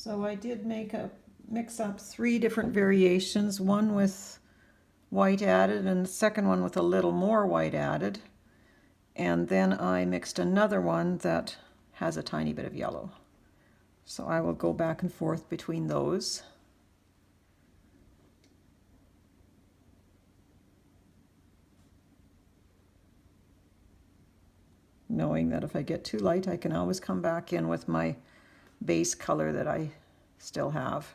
So I did mix up 3 different variations, one with white added and the second one with a little more white added. And then I mixed another one that has a tiny bit of yellow. So I will go back and forth between those. Knowing that if I get too light, I can always come back in with my base color that I still have.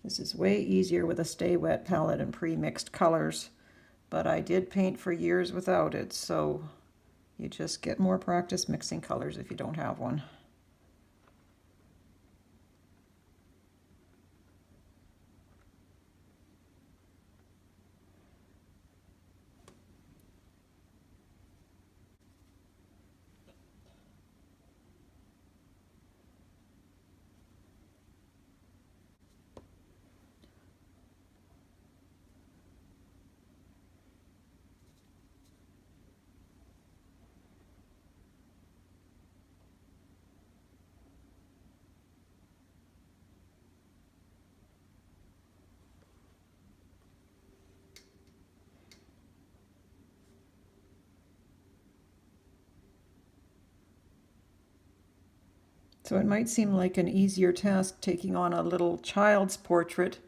This is way easier with a Stay Wet palette and pre-mixed colors, but I did paint for years without it, so you just get more practice mixing colors if you don't have one. So it might seem like an easier task taking on a little child's portrait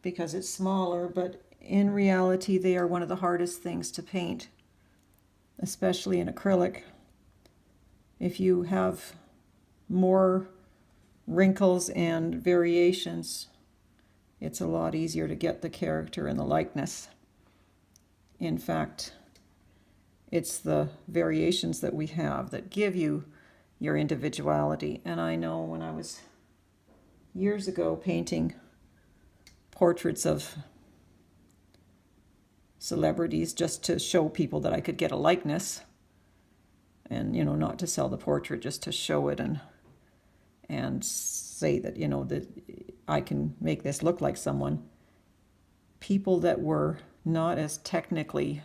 because it's smaller, but in reality they are one of the hardest things to paint, especially in acrylic. If you have more wrinkles and variations, it's a lot easier to get the character and the likeness. In fact, it's the variations that we have that give you your individuality. And I know when I was years ago painting portraits of celebrities just to show people that I could get a likeness, and not to sell the portrait, just to show it and say that that I can make this look like someone. People that were not as technically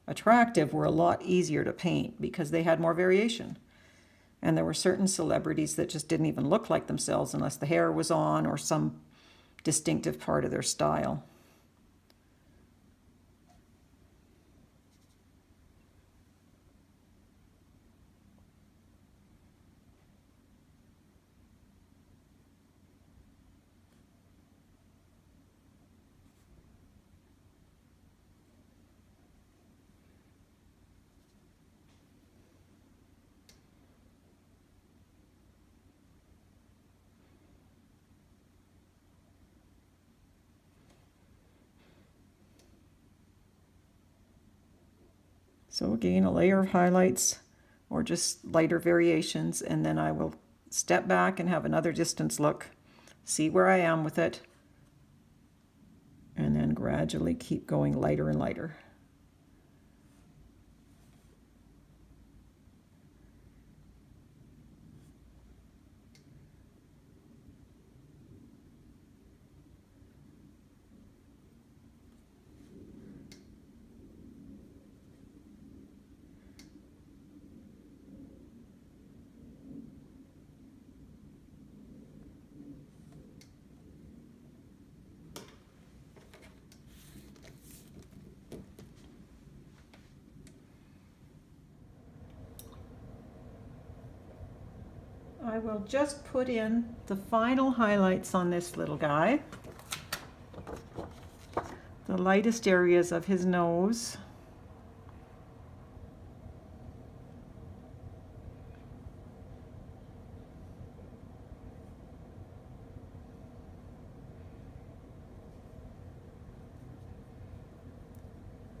attractive were a lot easier to paint because they had more variation. And there were certain celebrities that just didn't even look like themselves unless the hair was on or some distinctive part of their style. So again, a layer of highlights or just lighter variations, and then I will step back and have another distance look, see where I am with it, and then gradually keep going lighter and lighter. I will just put in the final highlights on this little guy. The lightest areas of his nose.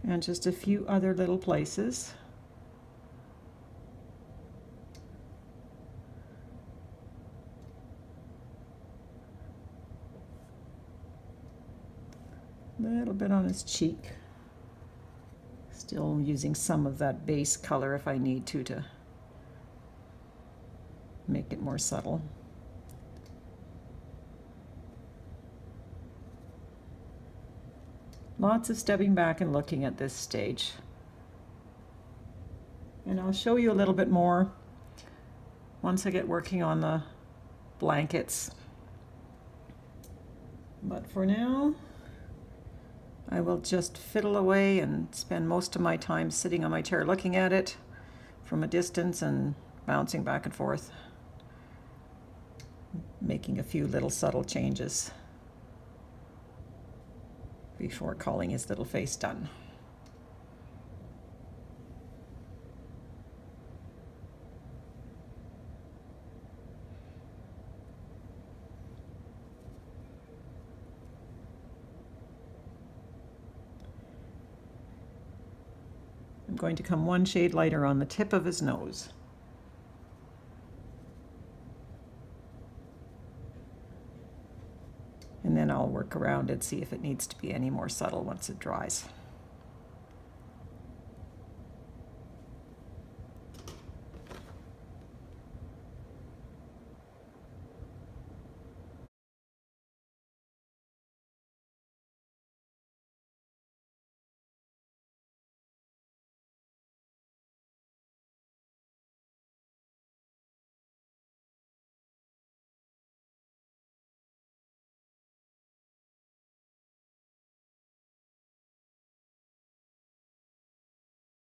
And just a few other little places. A little bit on his cheek. Still using some of that base color if I need to make it more subtle. Lots of stepping back and looking at this stage. And I'll show you a little bit more once I get working on the blankets. But for now, I will just fiddle away and spend most of my time sitting on my chair looking at it from a distance and bouncing back and forth, making a few little subtle changes before calling his little face done. I'm going to come one shade lighter on the tip of his nose. And then I'll work around and see if it needs to be any more subtle once it dries.